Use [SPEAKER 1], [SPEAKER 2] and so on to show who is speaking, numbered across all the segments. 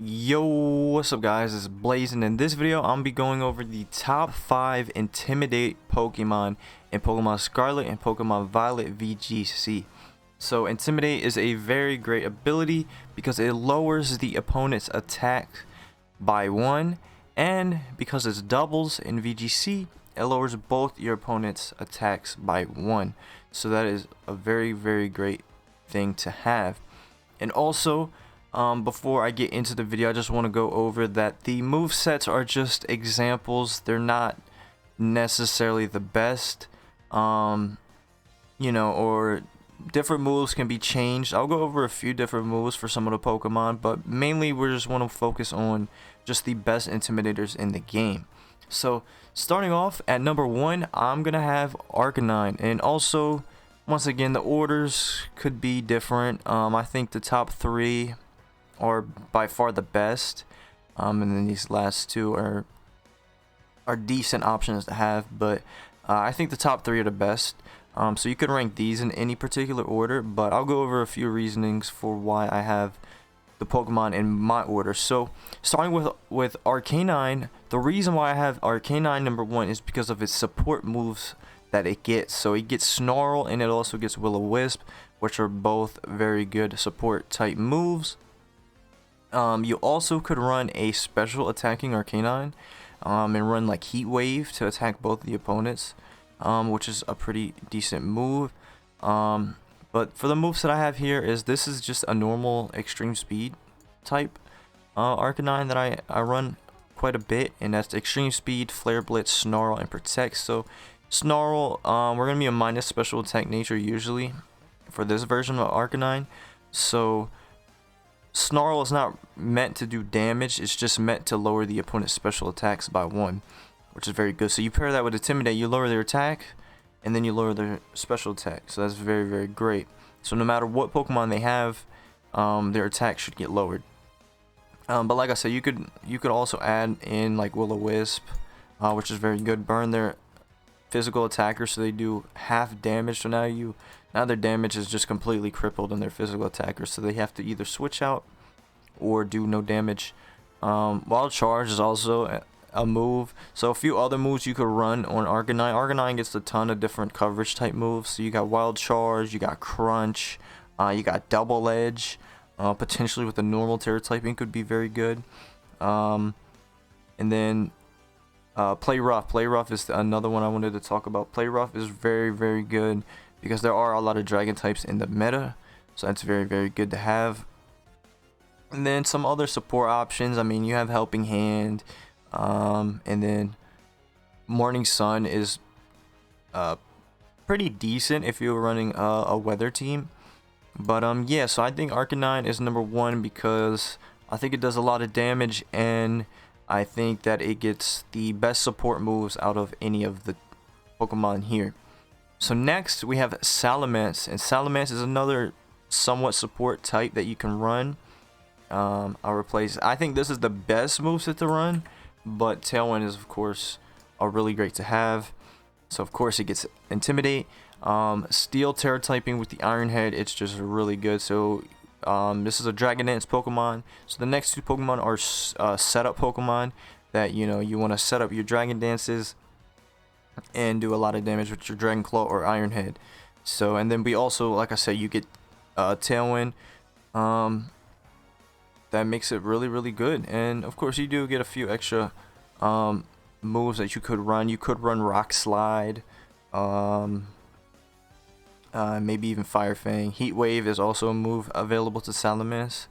[SPEAKER 1] Yo, what's up guys, it's Blaze, and in this video I'm gonna be going over the top 5 Intimidate Pokemon in Pokemon Scarlet and Pokemon Violet VGC. So Intimidate is a very great ability because it lowers the opponent's attack by 1, and because it's doubles in VGC, it lowers both your opponent's attacks by 1. So that is a very great thing to have. And also, before I get into the video, I just want to go over that the movesets are just examples. They're not necessarily the best, or different moves can be changed. I'll go over a few different moves for some of the Pokemon, but mainly we just want to focus on just the best Intimidators in the game. So starting off at number 1, I'm going to have Arcanine, and also once again the orders could be different. I think the top 3 are by far the best, and then these last 2 are decent options to have, but I think the top 3 are the best. So you could rank these in any particular order, but I'll go over a few reasonings for why I have the Pokemon in my order. So starting with Arcanine, the reason why I have Arcanine number 1 is because of its support moves that it gets. So it gets Snarl and it also gets Will-O-Wisp, which are both very good support type moves. You also could run a special attacking Arcanine and run like Heat Wave to attack both the opponents, which is a pretty decent move. But for the moves that I have here, this is just a normal extreme speed type Arcanine that I run quite a bit, and that's extreme speed, Flare Blitz, Snarl, and Protect. So Snarl, we're gonna be a minus special attack nature usually for this version of Arcanine. So Snarl is not meant to do damage, it's just meant to lower the opponent's special attacks by 1, which is very good. So you pair that with Intimidate, you lower their attack, and then you lower their special attack. So that's very great. So no matter what Pokemon they have, their attack should get lowered. But like I said, you could also add in like Will-O-Wisp, which is very good. Burn their physical attackers so they do half damage. So now their damage is just completely crippled in their physical attackers, so they have to either switch out or do no damage. Wild Charge is also a move. So a few other moves you could run on Arcanine. Arcanine gets a ton of different coverage type moves. So you got Wild Charge, you got Crunch, you got Double Edge, potentially with the normal Terra typing could be very good. And then Play Rough. Play Rough is another one I wanted to talk about. Play Rough is very good because there are a lot of dragon types in the meta, so that's very good to have. And then some other support options, I mean, you have Helping Hand, and then Morning Sun is pretty decent if you're running a weather team. But yeah, so I think Arcanine is number 1 because I think it does a lot of damage, and I think that it gets the best support moves out of any of the Pokemon here. So next we have Salamence, and Salamence is another somewhat support type that you can run. I think this is the best moveset to run, but Tailwind is of course really great to have. So of course it gets Intimidate, Steel Terra typing with the Iron Head. It's just really good. So this is a Dragon Dance Pokemon. So the next 2 Pokemon are setup Pokemon that you want to set up your Dragon Dances and do a lot of damage with your Dragon Claw or Iron Head. So, and then we also, like I said, you get Tailwind. That makes it really good. And of course, you do get a few extra moves that you could run. You could run Rock Slide, maybe even Fire Fang. Heat Wave is also a move available to Salamence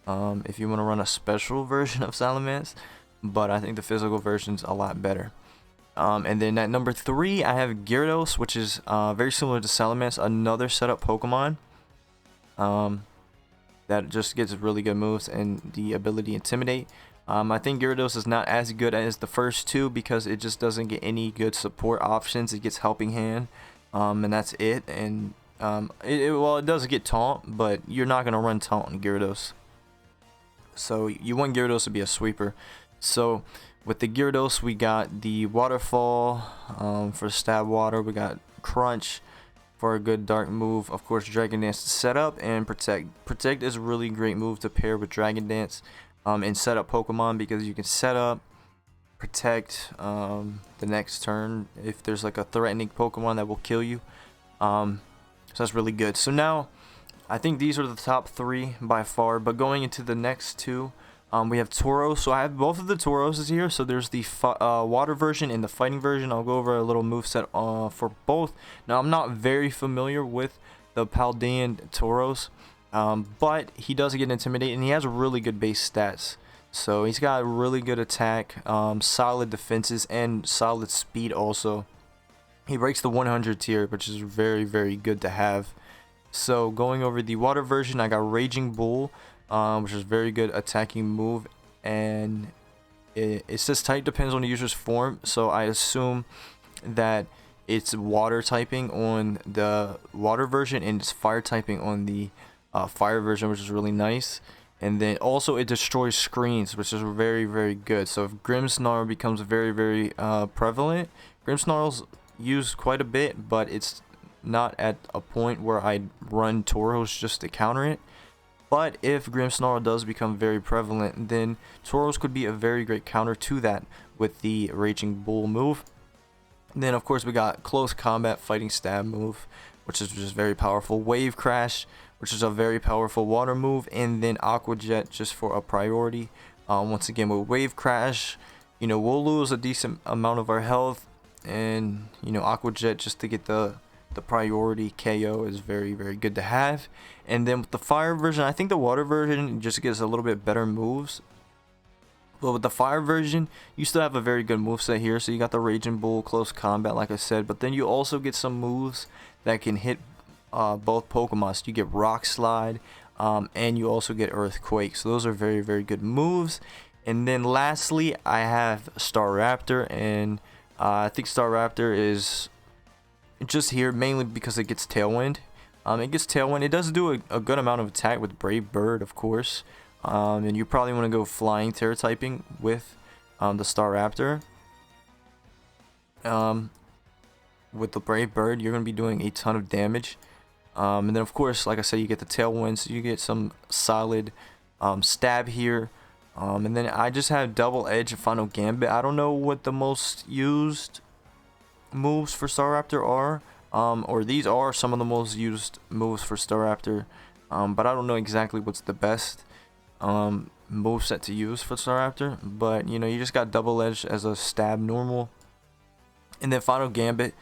[SPEAKER 1] if you want to run a special version of Salamence, but I think the physical version's a lot better. And then at number 3, I have Gyarados, which is very similar to Salamence, another setup Pokemon that just gets really good moves and the ability Intimidate. I think Gyarados is not as good as the first 2 because it just doesn't get any good support options. It gets Helping Hand, and that's it. And it does get Taunt, but you're not going to run Taunt on Gyarados. So you want Gyarados to be a sweeper. So with the Gyarados, we got the Waterfall for Stab Water. We got Crunch for a good dark move. Of course, Dragon Dance to set up, and Protect. Protect is a really great move to pair with Dragon Dance. in setup Pokemon, because you can set up, protect the next turn if there's like a threatening Pokemon that will kill you. So that's really good. So now I think these are the top 3 by far, but going into the next 2, we have Tauros. So I have both of the Tauroses here. So there's the water version and the fighting version. I'll go over a little moveset for both. Now I'm not very familiar with the Paldean Tauros, but he does get Intimidate, and he has really good base stats. So he's got really good attack, solid defenses, and solid speed also. He breaks the 100 tier, which is very, very good to have. So going over the water version, I got Raging Bull, which is very good attacking move, and it says type depends on the user's form, so I assume that it's water typing on the water version and it's fire typing on the fire version, which is really nice. And then also it destroys screens, which is very, very good. So if Grimmsnarl becomes very, very prevalent, Grimmsnarl's used quite a bit, but it's not at a point where I'd run Tauros just to counter it. But if Grimmsnarl does become very prevalent, then Tauros could be a very great counter to that with the Raging Bull move. And then of course we got Close Combat Fighting Stab move, which is just very powerful. Wave Crash, which is a very powerful water move, and then Aqua Jet just for a priority. Once again with Wave Crash, you know, we'll lose a decent amount of our health, and you know, Aqua Jet just to get the priority KO is very, very good to have. And then with the fire version, I think the water version just gets a little bit better moves, but with the fire version you still have a very good moveset here. So you got the Raging Bull, Close Combat like I said, but then you also get some moves that can hit both Pokemon. So you get Rock Slide, and you also get Earthquake. So those are very, very good moves. And then lastly I have Staraptor, and I think Staraptor is just here mainly because it gets Tailwind. It gets Tailwind. It does do a good amount of attack with Brave Bird, of course. And you probably want to go Flying Terra typing with the Staraptor. With the Brave Bird, you're going to be doing a ton of damage. And then, of course, like I said, you get the Tailwind, so you get some solid stab here. And then I just have Double Edge and Final Gambit. I don't know what the most used moves for Staraptor are, or these are some of the most used moves for Staraptor, but I don't know exactly what's the best moveset to use for Staraptor. But you know, you just got Double Edge as a stab normal, and then Final Gambit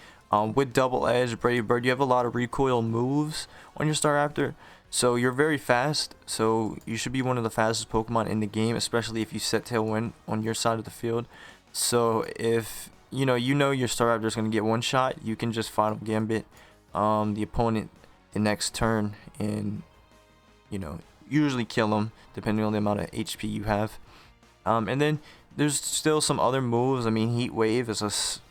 [SPEAKER 1] with Double Edge, Brave Bird. You have a lot of recoil moves on your Staraptor, so you're very fast. So you should be one of the fastest Pokemon in the game, especially if you set Tailwind on your side of the field. So if you know your Staraptor is going to get one shot, you can just Final Gambit the opponent the next turn, and you know, usually kill them depending on the amount of HP you have. And then there's still some other moves. I mean, Heat Wave is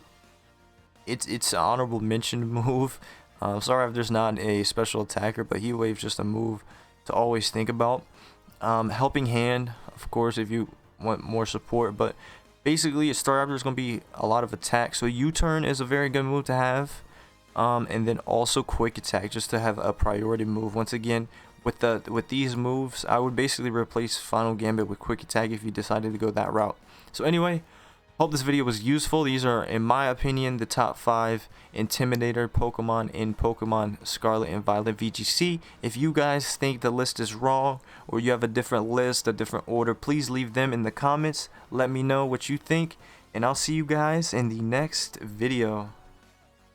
[SPEAKER 1] it's an honorable mention move. Staraptor's not a special attacker, but Heat Wave's just a move to always think about. Helping Hand, of course, if you want more support, but basically, Staraptor is going to be a lot of attack. So U-Turn is a very good move to have. And then also Quick Attack, just to have a priority move. Once again, with these moves, I would basically replace Final Gambit with Quick Attack if you decided to go that route. So anyway, hope this video was useful. These are, in my opinion, the top 5 Intimidator Pokemon in Pokemon Scarlet and Violet VGC. If you guys think the list is wrong, or you have a different list, a different order, please leave them in the comments. Let me know what you think, and I'll see you guys in the next video.